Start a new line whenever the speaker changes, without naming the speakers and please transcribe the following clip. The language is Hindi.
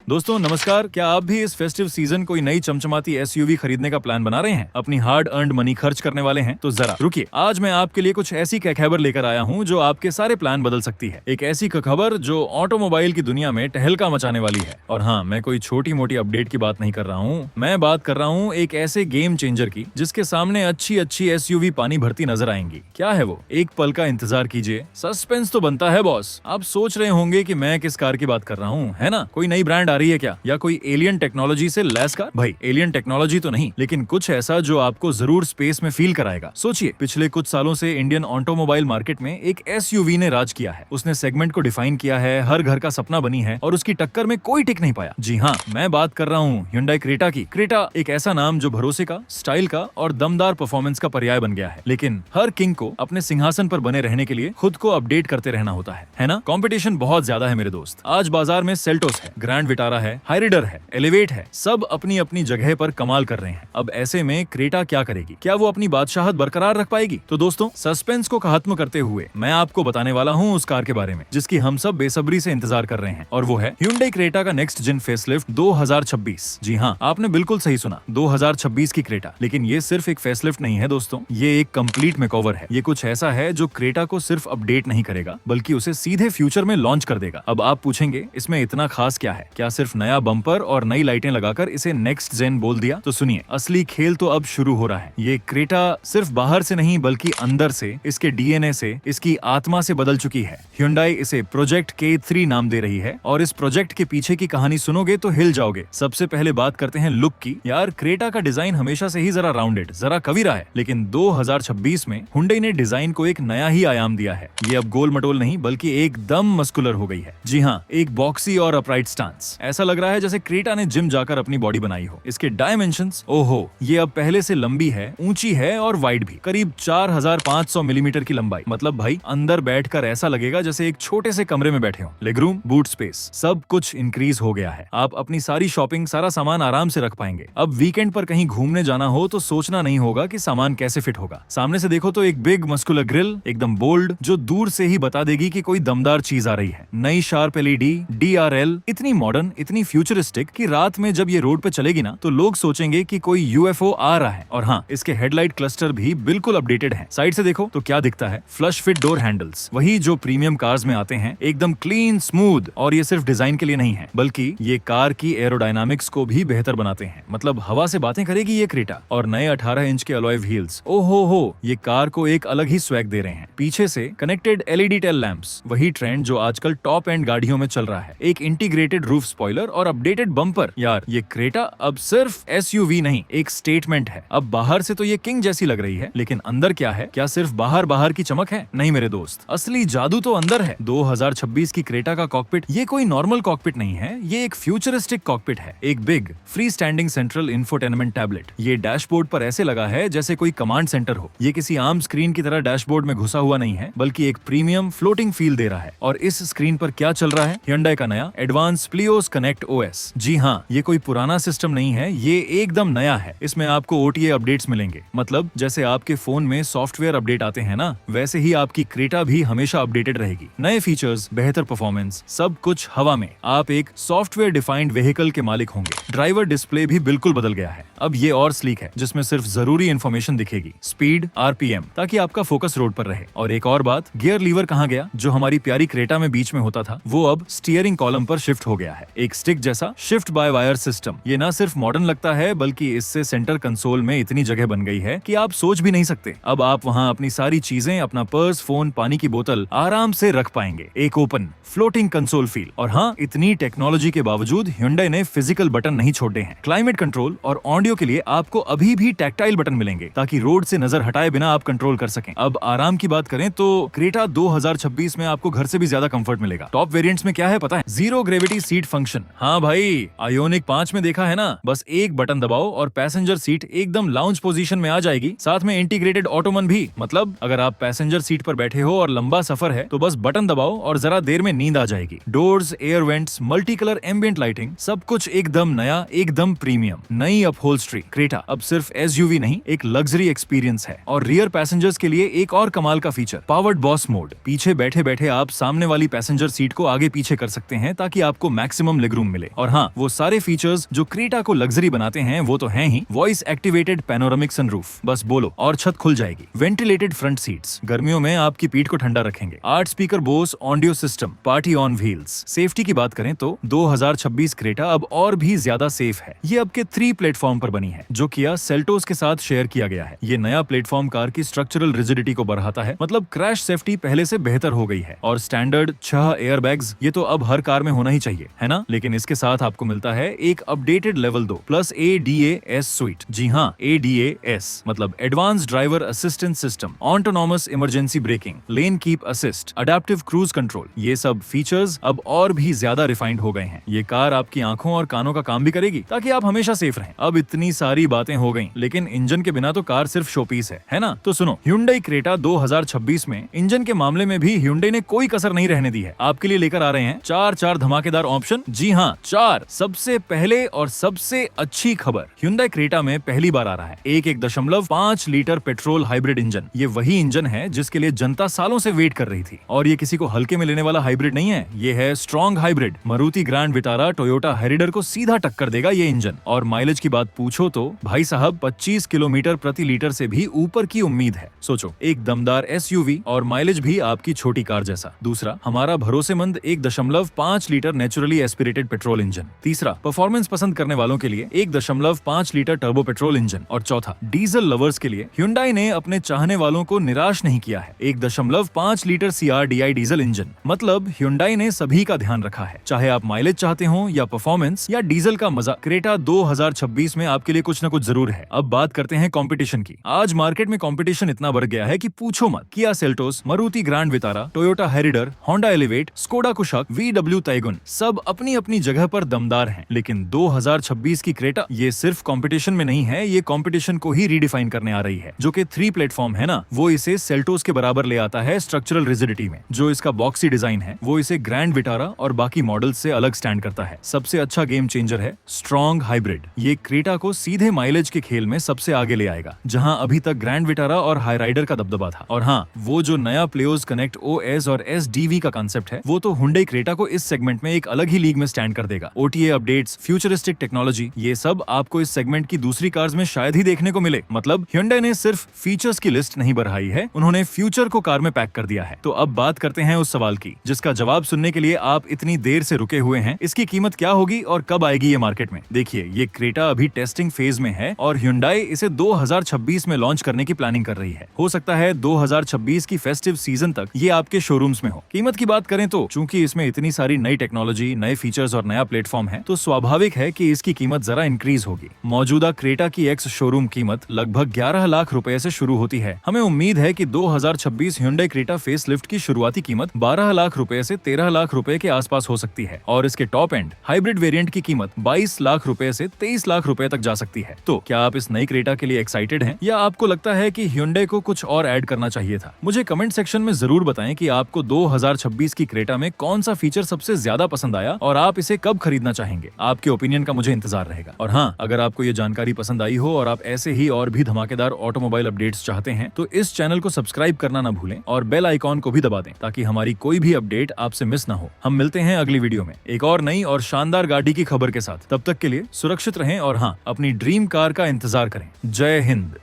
दोस्तों नमस्कार। क्या आप भी इस फेस्टिव सीजन कोई नई चमचमाती एसयूवी खरीदने का प्लान बना रहे हैं, अपनी हार्ड अर्न्ड मनी खर्च करने वाले हैं? तो जरा रुकिए, आज मैं आपके लिए कुछ ऐसी खबर लेकर आया हूं जो आपके सारे प्लान बदल सकती है। एक ऐसी खबर जो ऑटोमोबाइल की दुनिया में टहलका मचाने वाली है। और हाँ, मैं कोई छोटी मोटी अपडेट की बात नहीं कर रहा हूँ, मैं बात कर रहा हूँ एक ऐसे गेम चेंजर की जिसके सामने अच्छी अच्छी एसयूवी पानी भरती नजर आएंगी। क्या है वो? एक पल का इंतजार कीजिए, सस्पेंस तो बनता है बॉस। आप सोच रहे होंगे कि मैं किस कार की बात कर रहा हूँ, है ना? कोई नई ब्रांड आ रही है क्या, या कोई एलियन टेक्नोलॉजी से लैस कार? भाई एलियन टेक्नोलॉजी तो नहीं, लेकिन कुछ ऐसा जो आपको जरूर स्पेस में फील कराएगा। सोचिए, पिछले कुछ सालों से इंडियन ऑटोमोबाइल मार्केट में एक एसयूवी ने राज किया है। उसने सेगमेंट को डिफाइन किया है, हर घर का सपना बनी है और उसकी टक्कर में कोई टिक नहीं पाया। जी हाँ, मैं बात कर रहा हूँ Hyundai क्रेटा की। क्रेटा एक ऐसा नाम जो भरोसे का, स्टाइल का और दमदार परफॉर्मेंस का पर्याय बन गया है। लेकिन हर किंग को अपने सिंहासन पर बने रहने के लिए खुद को अपडेट करते रहना होता है ना? कंपटीशन बहुत ज्यादा है मेरे दोस्त। आज बाजार में सेल्टोस है, ग्रैंड विटारा है, हाइराइडर है, एलिवेट है, सब अपनी अपनी जगह पर कमाल कर रहे हैं। अब ऐसे में क्रेटा क्या करेगी? क्या वो अपनी बादशाहत बरकरार रख पाएगी? तो दोस्तों, सस्पेंस को खत्म करते हुए मैं आपको बताने वाला हूँ उस कार के बारे में जिसकी हम सब बेसब्री से इंतजार कर रहे हैं, और वो है Hyundai क्रेटा का नेक्स्ट जेन फेसलिफ्ट 2026। जी हाँ, आपने बिल्कुल सही सुना, 2026 की क्रेटा। लेकिन ये सिर्फ एक फेसलिफ्ट नहीं है दोस्तों, ये एक कंप्लीट मेकओवर है। ये कुछ ऐसा है जो क्रेटा को सिर्फ अपडेट नहीं करेगा, बल्कि उसे सीधे फ्यूचर में लॉन्च कर देगा। अब आप पूछेंगे, इसमें इतना खास क्या है? क्या सिर्फ नया बम्पर और नई लाइटें लगाकर इसे नेक्स्ट जेन बोल दिया? तो सुनिए, असली खेल तो अब शुरू हो रहा है। ये क्रेटा सिर्फ बाहर से नहीं बल्कि अंदर से, इसके डीएनए से, इसकी आत्मा से बदल चुकी है। Hyundai इसे प्रोजेक्ट K3 नाम दे रही है, और इस प्रोजेक्ट के पीछे की कहानी सुनोगे तो हिल जाओगे। सबसे पहले बात करते हैं लुक की। यार, क्रेटा का डिजाइन हमेशा से ही जरा राउंडेड, जरा कवीरा है, लेकिन 2026 में Hyundai ने डिजाइन को एक नया ही आयाम दिया है। ये अब गोल मटोल नहीं बल्कि एकदम मस्कुलर हो गई है। जी हाँ, एक बॉक्सी और अपराइट स्टांस। ऐसा लग रहा है जैसे क्रेटा ने जिम जाकर अपनी बॉडी बनाई हो। इसके डायमेंशंस, ओहो, ये अब पहले से लंबी है, ऊंची है और वाइड भी। करीब 4500 मिलीमीटर की लंबाई। मतलब भाई, अंदर बैठकर ऐसा लगेगा जैसे एक छोटे से कमरे में बैठे हो। लेगरूम, बूट स्पेस, सब कुछ इंक्रीज हो गया है। आप अपनी सारी शॉपिंग, सारा सामान आराम से रख पाएंगे। अब वीकेंड पर कहीं घूमने जाना हो तो सोचना नहीं होगा कि सामान कैसे फिट होगा। सामने से देखो तो एक बिग मस्कुलर ग्रिल, एकदम बोल्ड, जो दूर से ही बता देगी कि कोई दमदार चीज आ रही है। नई शार्प एलईडी, DRL, इतनी मॉडर्न, इतनी फ्यूचरिस्टिक कि रात में जब ये रोड पे चलेगी ना तो लोग सोचेंगे कि कोई यूएफओ आ रहा है। और हाँ, इसके हेडलाइट क्लस्टर भी बिल्कुल अपडेटेड है। साइड से देखो तो क्या दिखता है? फ्लश फिट डोर हैंडल्स, वही जो प्रीमियम कार्स में आते हैं, एकदम क्लीन, स्मूथ। और ये सिर्फ डिजाइन के लिए नहीं है, बल्कि ये कार की एरोडायनामिक्स को भी बेहतर बनाते हैं। मतलब हवा से बातें करेगी ये क्रेटा। और नए 18 इंच के अलॉय व्हील्स, ओहो हो, ये कार को एक अलग ही स्वैग दे रहे हैं। पीछे से कनेक्टेड LED टेल लैंप्स, वही ट्रेंड जो आजकल टॉप एंड गाड़ियों में चल रहा है। एक इंटीग्रेटेड रूफ स्पॉइलर और अपडेटेड बम्पर। यार, ये क्रेटा अब सिर्फ एसयूवी नहीं, एक स्टेटमेंट है। अब बाहर से तो ये किंग जैसी लग रही है, लेकिन अंदर क्या है? क्या सिर्फ बाहर बाहर की चमक है? नहीं मेरे दोस्त, असली जादू तो अंदर है। 2026 की क्रेटा का कॉकपिट ये कोई नॉर्मल कॉकपिट नहीं है, ये एक फ्यूचरिस्टिक कॉकपिट है। एक big free standing central infotainment tablet. ये डैशबोर्ड पर ऐसे लगा है जैसे कोई कमांड सेंटर हो। ये किसी आम स्क्रीन की तरह डैशबोर्ड में घुसा हुआ नहीं है, बल्कि एक प्रीमियम फ्लोटिंग फील दे रहा है। और इस स्क्रीन पर क्या चल रहा है? Hyundai का नया एडवांस प्लियोस कनेक्ट OS। जी हाँ, ये कोई पुराना सिस्टम नहीं है, ये एकदम नया है। इसमें आपको OTA अपडेट्स मिलेंगे। मतलब जैसे आपके फोन में सॉफ्टवेयर अपडेट आते हैं ना, वैसे ही आपकी क्रेटा भी हमेशा अपडेटेड रहेगी। नए फीचर्स, बेहतर परफॉर्मेंस, सब कुछ हवा में। आप एक सॉफ्टवेयर डिफाइंड व्हीकल के मालिक होंगे। ड्राइवर डिस्प्ले भी बिल्कुल बदल गया है। अब ये और स्लीक है, जिसमें सिर्फ जरूरी इंफॉर्मेशन दिखेगी, स्पीड, RPM, ताकि आपका फोकस रोड पर रहे। और एक और बात, गियर लीवर कहाँ गया? जो हमारी प्यारी क्रेटा में बीच में होता था, वो अब स्टीयरिंग कॉलम पर शिफ्ट हो गया है। एक स्टिक जैसा शिफ्ट बाय वायर सिस्टम। ये ना सिर्फ मॉडर्न लगता है, बल्कि इससे सेंटर कंसोल में इतनी जगह बन गई है कि आप सोच भी नहीं सकते। अब आप वहाँ अपनी सारी चीजें, अपना पर्स, फोन, पानी की बोतल आराम से रख पाएंगे। एक ओपन फ्लोटिंग कंसोल फील। और हाँ, इतनी टेक्नोलॉजी के बावजूद Hyundai ने फिजिकल बटन नहीं छोड़े हैं। क्लाइमेट कंट्रोल और ऑडियो के लिए आपको अभी भी टैक्टाइल बटन मिलेंगे, ताकि रोड से नजर हटाए बिना आप कंट्रोल कर सकें। अब आराम की बात करें तो क्रेटा 2026 में आपको घर से भी ज्यादा कंफर्ट मिलेगा। टॉप वेरिएंट्स में क्या है पता है? Zero gravity seat function. हाँ भाई, आयोनिक 5 में देखा है ना, बस एक बटन दबाओ और पैसेंजर सीट एकदम लाउंज पोजीशन में आ जाएगी। साथ में इंटीग्रेटेड ऑटोमन भी। मतलब अगर आप पैसेंजर सीट पर बैठे हो और लंबा सफर है तो बस बटन दबाओ और जरा देर में नींद आ जाएगी। Doors, air vents, multi colour ambient lighting, सब कुछ एकदम नया, एकदम प्रीमियम। नई अपहोल्स्ट्री। क्रेटा अब सिर्फ एसयूवी नहीं, एक लग्जरी एक्सपीरियंस है। और रियर पैसेंजर्स के लिए एक और कमाल का फीचर, पावर्ड बॉस मोड। पीछे बैठे बैठे आप सामने वाली पैसेंजर सीट को आगे पीछे कर सकते हैं ताकि आपको मैक्सिमम मैक्सिमम लेग रूम मिले। और हाँ, वो सारे फीचर्स जो क्रेटा को लग्जरी बनाते हैं वो तो हैं ही। वॉइस एक्टिवेटेड पैनोरामिक सनरूफ, बस बोलो और छत खुल जाएगी। वेंटिलेटेड फ्रंट सीट्स, गर्मियों में आपकी पीठ को ठंडा रखेंगे। 8 speaker Bose audio system, party on wheels. Safety की बात करें तो 2026 क्रेटा अब और भी ज्यादा सेफ है। ये अब के 3 प्लेटफॉर्म पर बनी है, जो किया सेल्टोस के साथ शेयर किया गया है। ये नया प्लेटफॉर्म कार की स्ट्रक्चरल रिजिडिटी को बढ़ाता है, मतलब क्रैश सेफ्टी पहले से बेहतर हो गई है। और स्टैंडर्ड 6 एयरबैग्स, ये तो अब हर कार में होना ही चाहिए, है ना। लेकिन इसके साथ आपको मिलता है एक updated level 2 plus ADAS suite. जी हाँ, ADAS मतलब advance driver assistance system, autonomous emergency braking, lane keep assist, adaptive cruise control. ये सब फीचर्स अब और भी ज्यादा रिफाइंड हो गए हैं। ये कार आपकी आंखों और कानों का काम भी करेगी, ताकि आप हमेशा सेफ रहें। अब इतनी सारी बातें हो गईं, लेकिन इंजन के बिना तो कार सिर्फ शोपीस है ना। तो सुनो, Hyundai क्रेटा 2026 में इंजन के मामले में भी Hyundai ने कोई कसर नहीं रहने दी है। आपके लिए लेकर आ रहे हैं 4 धमाकेदार ऑप्शन। जी हाँ, 4। सबसे पहले और सबसे अच्छी खबर, Hyundai क्रेटा में पहली बार आ रहा है 1.5 लीटर पेट्रोल हाइब्रिड इंजन। ये वही इंजन है जिसके लिए जनता सालों से वेट कर रही थी। और ये किसी को हल्के में लेने वाला हाइब्रिड नहीं है, ये है strong hybrid. Maruti Grand Vitara, Toyota Hyryder को सीधा टक्कर देगा ये इंजन। और माइलेज की बात पूछो तो भाई साहब 25 किलोमीटर प्रति लीटर से भी ऊपर की उम्मीद है। सोचो, एक दमदार SUV और माइलेज भी आपकी छोटी कार जैसा। दूसरा, हमारा भरोसेमंद 1.5 litre naturally aspirated petrol engine. तीसरा, परफॉर्मेंस पसंद करने वालों के लिए 1.5 लीटर टर्बो पेट्रोल इंजन। और चौथा, डीजल लवर्स के लिए Hyundai ने अपने चाहने वालों को निराश नहीं किया है, 1.5 लीटर CRDI डीजल इंजन। मतलब Hyundai ने सभी का ध्यान रखा है, चाहे आप माइलेज चाहते हो या परफॉर्मेंस या डीजल का मजा, क्रेटा 2026 में आपके लिए कुछ न कुछ जरूर है। अब बात करते हैं कंपटीशन की। आज मार्केट में कंपटीशन इतना बढ़ गया है कि पूछो मत। Kia Seltos, Maruti Grand Vitara, Toyota Hyryder, Honda Elevate, Skoda Kushaq, VW Taigun, सब अपनी अपनी जगह पर दमदार हैं। लेकिन 2026 की क्रेटा ये सिर्फ कंपटीशन में नहीं है, ये कंपटीशन को ही रीडिफाइन करने आ रही है। जो कि 3 प्लेटफॉर्म है ना, वो इसे सेल्टोस के बराबर ले आता है स्ट्रक्चरल रिजिडिटी में। जो इसका बॉक्सी डिजाइन है वो इसे ग्रैंड विटारा और बाकी मॉडल्स से अलग स्टैंड करता है। सबसे अच्छा गेम चेंजर है स्ट्रॉन्ग हाइब्रिड। ये क्रेटा को सीधे माइलेज के खेल में सबसे आगे ले आएगा, जहां अभी तक ग्रैंड विटारा और हाई राइडर का दबदबा था। और हाँ, वो जो नया प्लेयोस कनेक्ट OS और SDV का कांसेप्ट है, वो तो Hyundai क्रेटा को इस सेगमेंट में एक अलग ही लीग में स्टैंड कर देगा। OTA अपडेट्स, फ्यूचरिस्टिक टेक्नोलॉजी, ये सब आपको इस सेगमेंट की दूसरी कार्स में शायद ही देखने को मिले। मतलब Hyundai ने सिर्फ फीचर्स की लिस्ट नहीं बढ़ाई है, उन्होंने फ्यूचर को कार में पैक कर दिया है। तो अब बात करते हैं उस सवाल की जिसका जवाब सुनने के लिए आप इतनी देर से रुके हुए हैं। इसकी कीमत क्या होगी और कब आएगी ये मार्केट में? देखिए, ये क्रेटा अभी टेस्टिंग फेज में है और Hyundai इसे 2026 में लॉन्च करने की प्लानिंग कर रही है। हो सकता है 2026 की फेस्टिव सीजन तक ये आपके शोरूम्स में हो। कीमत की बात करें तो चूंकि इसमें इतनी सारी नई टेक्नोलॉजी, नए फीचर्स और नया प्लेटफॉर्म है, तो स्वाभाविक है कि इसकी कीमत जरा इंक्रीज होगी। मौजूदा क्रेटा की एक्स शोरूम कीमत लगभग 11 लाख रुपए से शुरू होती है। हमें उम्मीद है कि 2026 Hyundai क्रेटा फेसलिफ्ट की शुरुआती कीमत 12 लाख रुपए से 13 लाख रुपए के आसपास हो सकती है और इसके टॉप एंड हाइब्रिड वेरिएंट की कीमत 22 लाख रुपए से 23 लाख रुपए तक जा सकती है। तो क्या आप इस नई क्रेटा के लिए एक्साइटेड हैं या आपको लगता है कि Hyundai को कुछ और ऐड करना चाहिए था? मुझे कमेंट सेक्शन में जरूर बताएं कि आपको 2026 की क्रेटा में कौन सा फीचर सबसे ज्यादा पसंद आया और आप इसे कब खरीदना चाहेंगे। आपके ओपिनियन का मुझे इंतजार रहेगा। और हाँ, अगर आपको ये जानकारी पसंद आई हो और आप ऐसे ही और भी धमाकेदार ऑटोमोबाइल अपडेट्स चाहते हैं तो इस चैनल को सब्सक्राइब करना ना भूलें और बेल आइकॉन को भी दबा दें ताकि हमारी कोई भी अपडेट आपसे मिस ना हो। हम मिलते हैं अगली वीडियो में एक और नई और शानदार गाड़ी की खबर के साथ। तब तक के लिए सुरक्षित रहें और हाँ, अपनी ड्रीम कार का इंतजार करें। जय हिंद।